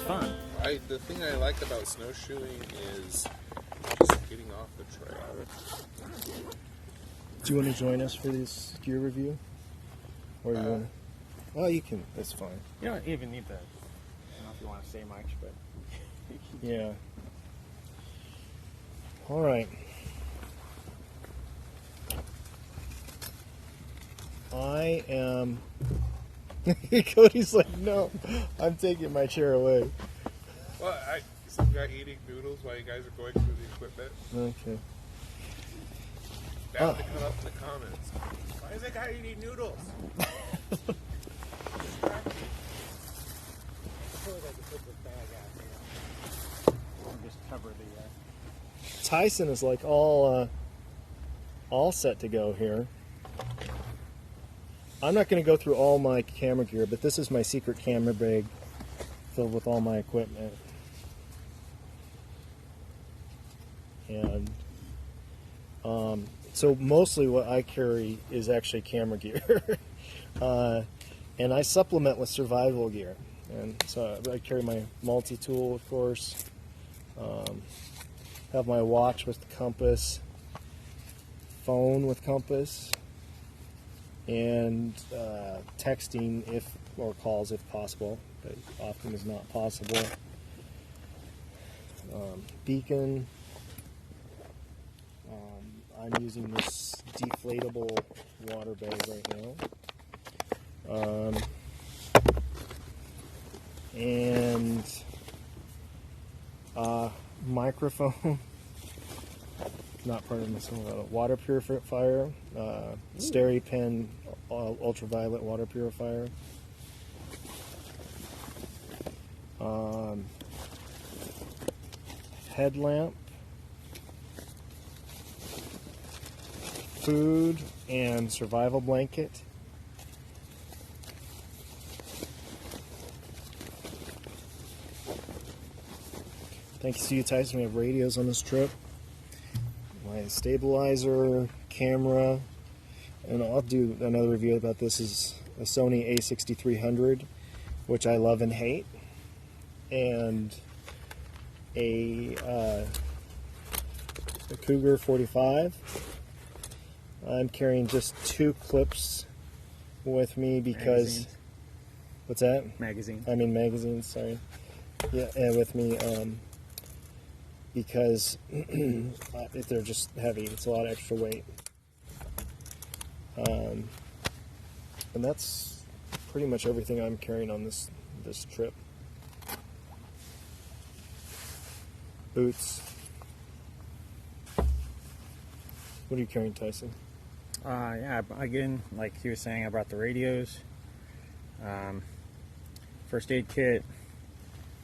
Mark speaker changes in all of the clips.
Speaker 1: fun.
Speaker 2: The thing I like about snowshoeing is just getting off the trail.
Speaker 3: Do you want to join us for this gear review? Or you want to? Well, you can. That's fine.
Speaker 1: You don't even need the. I don't know if you want to say much, but.
Speaker 3: Yeah. All right. I am. Cody's like, no, I'm taking my chair away.
Speaker 2: Well, some guy eating noodles while you guys are going through the equipment.
Speaker 3: Okay.
Speaker 2: Down to come up in the comments. Why is that guy eating noodles?
Speaker 1: Just cover the.
Speaker 3: Tyson is like all set to go here. I'm not going to go through all my camera gear, but this is my secret camera bag filled with all my equipment. And so mostly what I carry is actually camera gear. And I supplement with survival gear. And so I carry my multi-tool, of course. Have my watch with the compass, phone with compass, and texting or calls if possible, but often is not possible. Beacon. I'm using this deflatable water bag right now. And microphone. Not part of this one. Water purifier, SteriPen ultraviolet water purifier. Headlamp. Food and survival blanket. Thanks to you, Tyson. We have radios on this trip. My stabilizer, camera, and I'll do another review about this. Is a Sony A6300, which I love and hate, and a Cougar 45. I'm carrying just 2 clips with me because
Speaker 1: Magazines.
Speaker 3: What's that?
Speaker 1: Magazine.
Speaker 3: I mean magazines. Sorry. Yeah, and with me. Because they're just heavy. It's a lot of extra weight. And that's pretty much everything I'm carrying on this trip. Boots. What are you carrying, Tyson?
Speaker 1: Yeah, again, like he was saying, I brought the radios, first aid kit,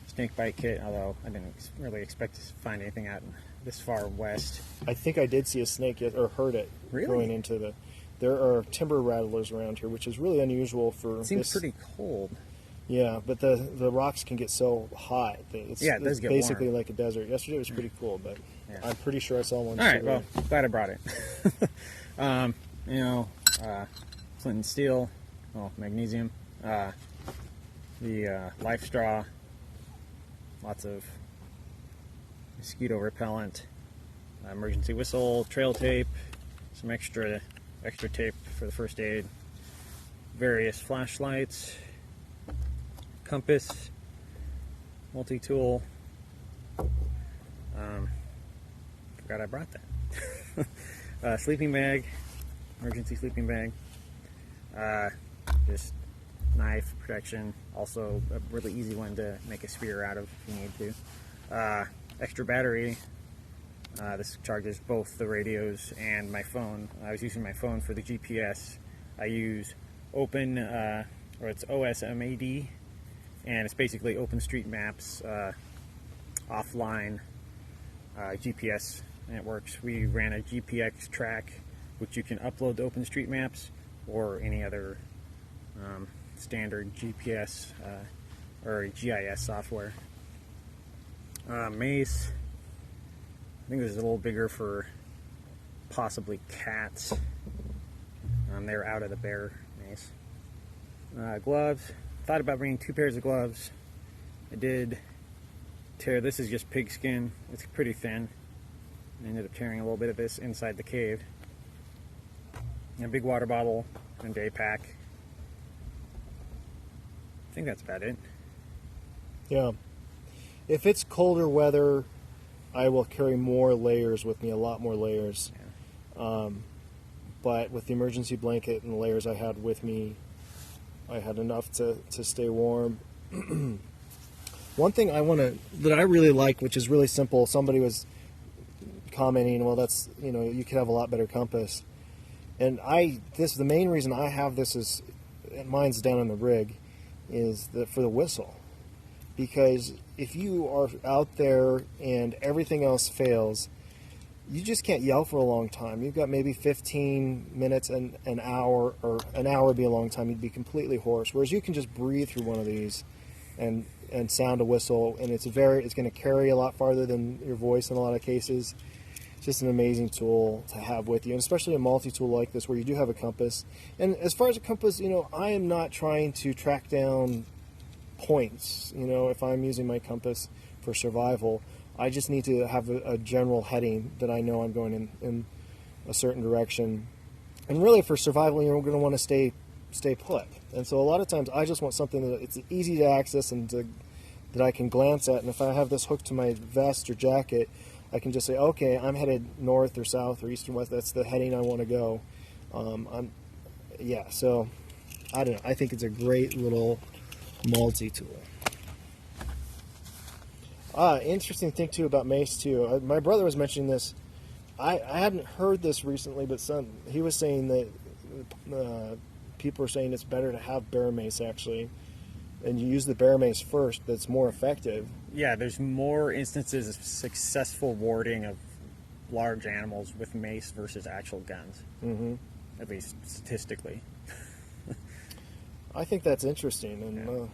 Speaker 1: snake bite kit, although I didn't really expect to find anything out this far west.
Speaker 3: I think I did see a snake or heard it going into the... There are timber rattlers around here, which is really unusual for...
Speaker 1: It seems pretty cold.
Speaker 3: Yeah, but the rocks can get so hot. It's basically
Speaker 1: warm.
Speaker 3: Like a desert. Yesterday was pretty cool, but yeah. I'm pretty sure I saw one.
Speaker 1: All right, well, glad I brought it. Flint and steel, magnesium, the life straw, lots of mosquito repellent, emergency whistle, trail tape, some extra tape for the first aid, various flashlights, compass, multi-tool. Forgot I brought that. Sleeping bag, emergency sleeping bag, just knife protection, also a really easy one to make a spear out of if you need to. Extra battery. This charges both the radios and my phone. I was using my phone for the GPS. I use it's OSMAD, and it's basically OpenStreetMaps offline GPS, and it works. We ran a GPX track, which you can upload to OpenStreetMaps or any other standard GPS or GIS software. Mace. I think this is a little bigger for possibly cats. They're out of the bear mace. Gloves. Thought about bringing 2 pairs of gloves. I did tear. This is just pigskin. It's pretty thin. I ended up tearing a little bit of this inside the cave. And a big water bottle and day pack. I think that's about it.
Speaker 3: Yeah. If it's colder weather, I will carry more layers with me, a lot more layers.
Speaker 1: Yeah.
Speaker 3: But with the emergency blanket and the layers I had with me, I had enough to stay warm. One thing that I really like, which is really simple, somebody was commenting, well, that's, you could have a lot better compass. And the main reason I have this is, and mine's down in the rig, is for the whistle. Because if you are out there and everything else fails, you just can't yell for a long time. You've got maybe 15 minutes and an hour, or an hour would be a long time. You'd be completely hoarse. Whereas you can just breathe through one of these and sound a whistle, and it's going to carry a lot farther than your voice in a lot of cases. It's just an amazing tool to have with you, and especially a multi-tool like this where you do have a compass. And as far as a compass, I am not trying to track down points. If I'm using my compass for survival, I just need to have a general heading that I know I'm going in a certain direction. And really, for survival, you're going to want to stay put. And so a lot of times, I just want something that it's easy to access and that I can glance at. And if I have this hooked to my vest or jacket, I can just say, okay, I'm headed north or south or east or west. That's the heading I want to go. So I don't know. I think it's a great little multi-tool. Interesting thing too about mace too. My brother was mentioning this. I hadn't heard this recently, but he was saying that people are saying it's better to have bear mace actually, and you use the bear mace first. That's more effective.
Speaker 1: Yeah, there's more instances of successful warding of large animals with mace versus actual guns.
Speaker 3: Mm-hmm.
Speaker 1: At least statistically.
Speaker 3: I think that's interesting, and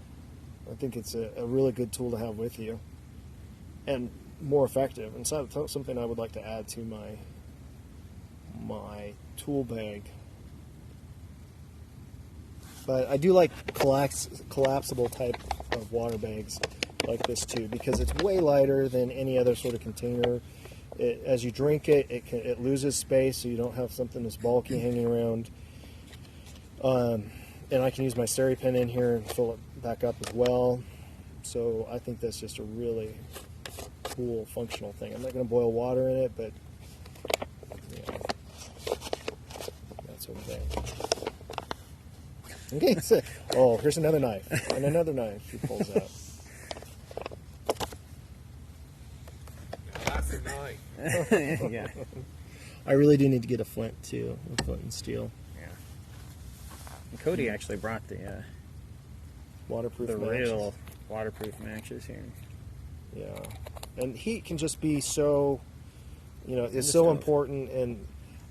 Speaker 3: I think it's a really good tool to have with you, and more effective. And so something I would like to add to my tool bag. But I do like collapsible type of water bags like this too, because it's way lighter than any other sort of container. As you drink it, it loses space, so you don't have something that's bulky hanging around. And I can use my SteriPen in here and fill it back up as well. So I think that's just a really cool functional thing. I'm not going to boil water in it, but that's okay. Okay, so, here's another knife. And another knife she pulls out.
Speaker 2: That's a knife.
Speaker 1: Yeah.
Speaker 3: I really do need to get a flint too, a flint and steel.
Speaker 1: Yeah. And Cody actually brought the
Speaker 3: Waterproof matches.
Speaker 1: real waterproof matches here.
Speaker 3: Yeah. And heat can just be so, it's so
Speaker 1: stove.
Speaker 3: important. And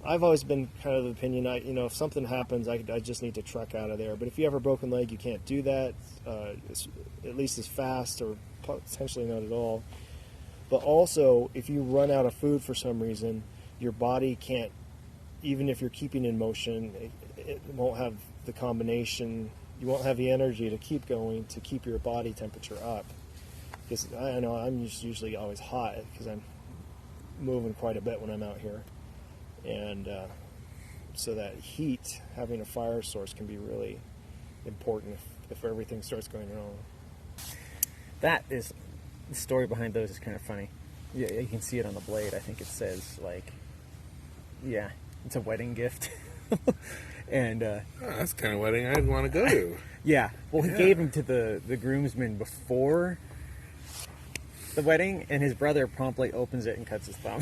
Speaker 3: I've always been kind of the opinion, if something happens, I just need to truck out of there. But if you have a broken leg, you can't do that, at least as fast, or potentially not at all. But also, if you run out of food for some reason, your body can't, even if you're keeping in motion, it won't have the combination, you won't have the energy to keep going, to keep your body temperature up. Because I know I'm usually always hot because I'm moving quite a bit when I'm out here. And so that heat, having a fire source can be really important if everything starts going wrong.
Speaker 1: That is, the story behind those is kind of funny. Yeah, you can see it on the blade. I think it says, it's a wedding gift. And
Speaker 2: that's the kind of wedding I'd want to go to.
Speaker 1: Yeah, well, he gave them to the groomsmen before the wedding, and his brother promptly opens it and cuts his thumb.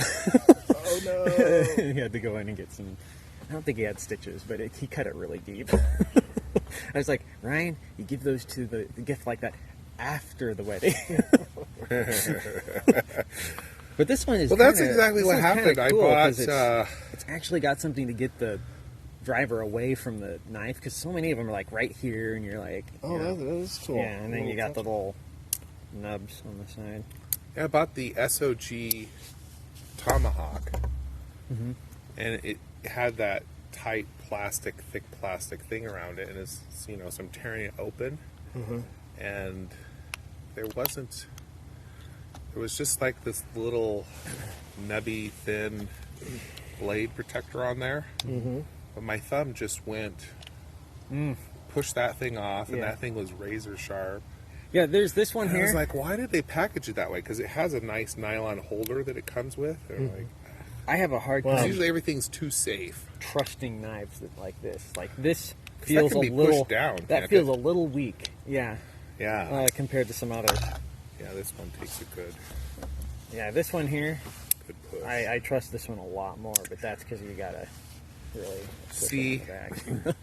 Speaker 3: Oh no!
Speaker 1: He had to go in and get some. I don't think he had stitches, but he cut it really deep. I was like, Ryan, you give those to the gift like that after the wedding. But this one is.
Speaker 2: Well, that's exactly what happened.
Speaker 1: Cool,
Speaker 2: I bought.
Speaker 1: It's actually got something to get the driver away from the knife, because so many of them are like right here, and you're like,
Speaker 3: oh, that is cool.
Speaker 1: Yeah, and then you got the little nubs on the side.
Speaker 2: Yeah, I bought the SOG Tomahawk, and it had that tight thick plastic thing around it, and it's so I'm tearing it open, and there wasn't There was just like this little nubby, thin blade protector on there. Mm-hmm. But my thumb just went, pushed that thing off, and that thing was razor sharp.
Speaker 1: Yeah, there's this one
Speaker 2: And
Speaker 1: here.
Speaker 2: I was like, why did they package it that way? Because it has a nice nylon holder that it comes with. Like,
Speaker 1: I have a hard
Speaker 3: Wow.
Speaker 1: time
Speaker 2: usually everything's too safe.
Speaker 1: trusting knives like this. Like this
Speaker 2: that
Speaker 1: feels
Speaker 2: can
Speaker 1: a
Speaker 2: be
Speaker 1: little.
Speaker 2: pushed down,
Speaker 1: that
Speaker 2: can't
Speaker 1: feels
Speaker 2: it?
Speaker 1: a little weak. Yeah.
Speaker 2: Yeah.
Speaker 1: Compared to some others.
Speaker 2: Yeah, this one takes a good
Speaker 1: Yeah, this one here,
Speaker 2: push.
Speaker 1: I trust this one a lot more, but that's because you gotta really switch
Speaker 2: See?
Speaker 1: it on the back.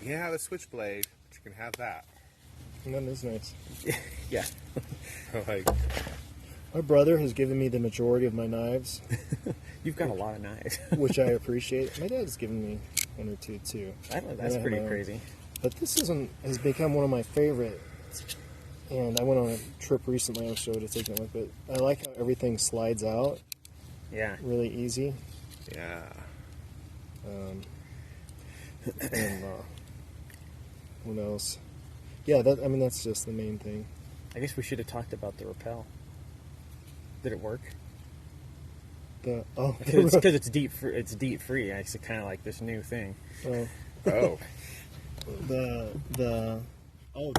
Speaker 2: Yeah, the switchblade. But you can have that.
Speaker 3: That is nice.
Speaker 1: Yeah.
Speaker 2: Like,
Speaker 3: My brother has given me the majority of my knives,
Speaker 1: You've got a lot of knives.
Speaker 3: which I appreciate. My dad's given me one or two too.
Speaker 1: That's
Speaker 3: I have
Speaker 1: pretty
Speaker 3: my own.
Speaker 1: crazy.
Speaker 3: But this has become one of my favorite. And I went on a trip recently. I'll show you to take it with. But I like how everything slides out
Speaker 1: Yeah.
Speaker 3: really easy.
Speaker 2: yeah.
Speaker 3: And what else? Yeah, that's just the main thing.
Speaker 1: I guess we should have talked about the rappel. Did it work? Because it's deep. It's deep free. It's kind of like this new thing.
Speaker 2: Oh.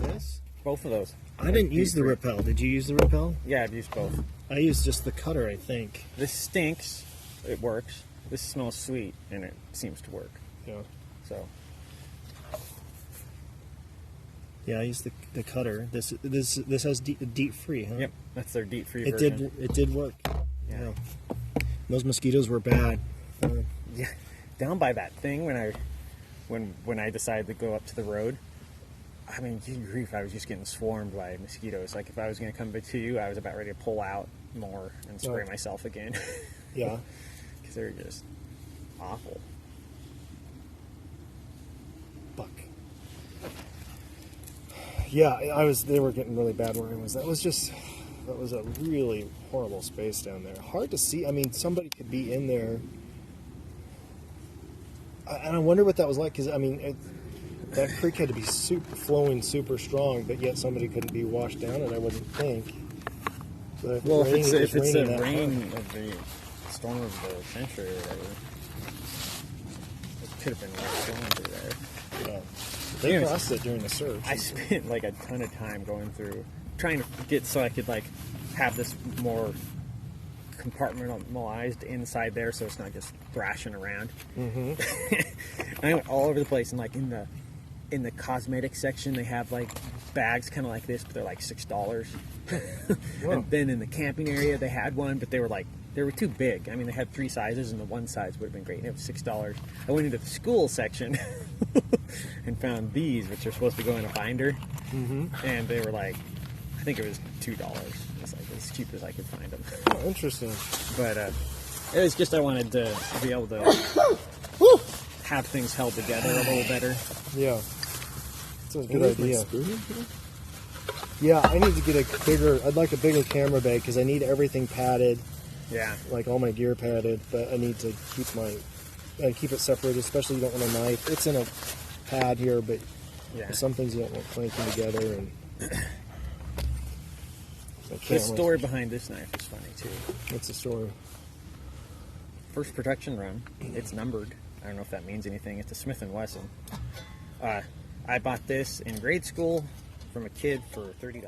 Speaker 3: This?
Speaker 1: Both of those.
Speaker 3: I didn't use the rappel. Did you use the rappel?
Speaker 1: Yeah, I've used both.
Speaker 3: I used just the cutter, I think.
Speaker 1: This stinks. It works. This smells sweet, and it seems to work.
Speaker 3: Yeah.
Speaker 1: So
Speaker 3: Yeah, I used the cutter. This has deep free, huh?
Speaker 1: yep, that's their deep free
Speaker 3: It
Speaker 1: version.
Speaker 3: did work.
Speaker 1: Yeah.
Speaker 3: Those mosquitoes were bad.
Speaker 1: Yeah, down by that thing when I decided to go up to the road. I mean, good grief! I was just getting swarmed by mosquitoes. Like if I was going to come to you, I was about ready to pull out more and spray myself again
Speaker 3: Yeah.
Speaker 1: because they were just awful.
Speaker 3: Buck. Yeah, they were getting really bad where I was. That was a really horrible space down there. Hard to see. I mean, somebody could be in there. And I wonder what that was like, because, I mean, that creek had to be flowing super strong, but yet somebody couldn't be washed down it, I wouldn't think. But
Speaker 1: Well, if it's
Speaker 3: raining
Speaker 1: the
Speaker 3: that
Speaker 1: rain
Speaker 3: hard.
Speaker 1: of the storm of the century or whatever, it could have been really flowing through there.
Speaker 3: Yeah. They
Speaker 1: Anyways,
Speaker 3: crossed it during the surge.
Speaker 1: I spent like a ton of time going through, trying to get so I could like have this more compartmentalized inside there, so it's not just thrashing around. Mm-hmm. I went all over the place, and like in the cosmetic section, they have like bags kind of like this, but they're like $6. And then in the camping area, they had one, but they were too big. I mean, they had 3 sizes, and the one size would have been great. And it was $6. I went into the school section and found these, which are supposed to go in a binder, and they were like, I think it was $2. It's like as cheap as I could find them.
Speaker 3: Oh, interesting.
Speaker 1: But it was just I wanted to be able to have things held together a little better.
Speaker 3: Yeah. That's a good idea. Yeah, I need to get I'd like a bigger camera bag, because I need everything padded,
Speaker 1: Yeah.
Speaker 3: like all my gear padded, but I need to keep it separated, especially you don't want a knife. It's in a pad here, but
Speaker 1: Yeah.
Speaker 3: some things you don't want clanking together. And
Speaker 1: The story behind this knife is funny too.
Speaker 3: What's the story?
Speaker 1: First protection run. It's numbered. I don't know if that means anything. It's a Smith & Wesson. I bought this in grade school from a kid for $30.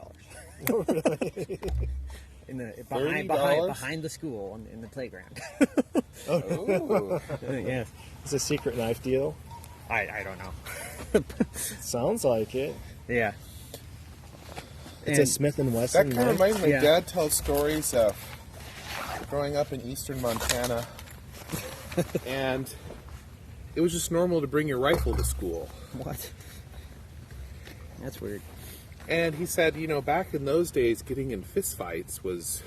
Speaker 3: Oh, really?
Speaker 1: Behind the school in the playground. Yeah.
Speaker 3: It's a secret knife deal.
Speaker 1: I don't know.
Speaker 3: Sounds like it.
Speaker 1: Yeah.
Speaker 3: It's a Smith & Wesson
Speaker 2: That kind of
Speaker 3: knife.
Speaker 2: reminds me.
Speaker 1: Yeah.
Speaker 2: Dad tells stories of growing up in eastern Montana, and it was just normal to bring your rifle to school.
Speaker 1: What? That's weird.
Speaker 2: And he said, back in those days, getting in fistfights was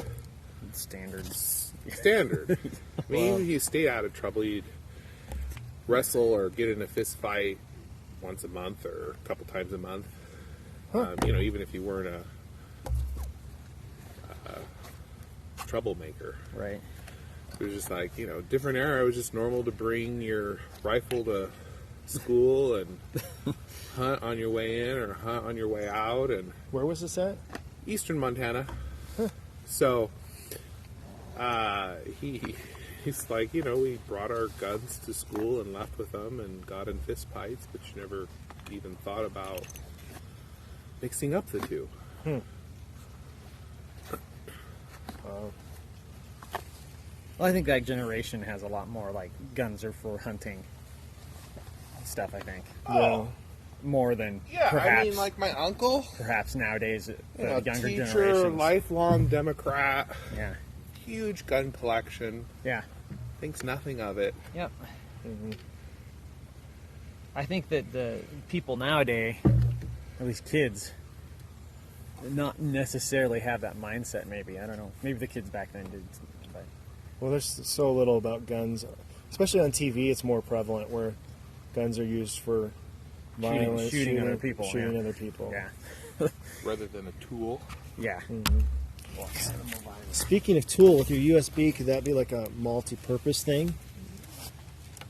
Speaker 1: Standards.
Speaker 2: standard. I mean, even if you stayed out of trouble, you'd wrestle or get in a fist fight once a month or a couple times a month. Even if you weren't a troublemaker.
Speaker 1: Right.
Speaker 2: It was just like, different era. It was just normal to bring your rifle to school and hunt on your way in or hunt on your way out. And
Speaker 3: Where was this at?
Speaker 2: eastern Montana. So he's like, we brought our guns to school and left with them and got in fist fights, but you never even thought about mixing up the two.
Speaker 1: Well, I think that generation has a lot more like guns are for hunting stuff. I think more than perhaps,
Speaker 2: like my uncle,
Speaker 1: perhaps nowadays the younger
Speaker 2: teacher,
Speaker 1: generations.
Speaker 2: lifelong Democrat,
Speaker 1: Yeah.
Speaker 2: huge gun collection,
Speaker 1: Yeah.
Speaker 2: thinks nothing of it.
Speaker 1: Yep. I think that the people nowadays, at least kids, not necessarily have that mindset. Maybe I don't know. Maybe the kids back then did. But
Speaker 3: Well, there's so little about guns, especially on TV. It's more prevalent where guns are used for violence,
Speaker 1: shooting other people,
Speaker 3: shooting
Speaker 1: yeah.
Speaker 3: other people.
Speaker 1: yeah.
Speaker 2: Rather than a tool.
Speaker 1: Yeah. Well,
Speaker 3: Speaking of tool, with your USB, could that be like a multi-purpose thing?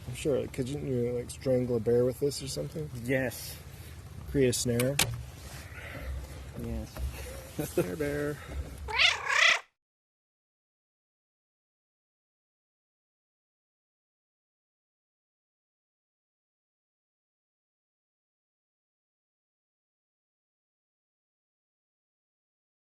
Speaker 3: I'm sure. Could you like strangle a bear with this or something?
Speaker 1: yes.
Speaker 3: Create a snare.
Speaker 1: Yes.
Speaker 2: Bear.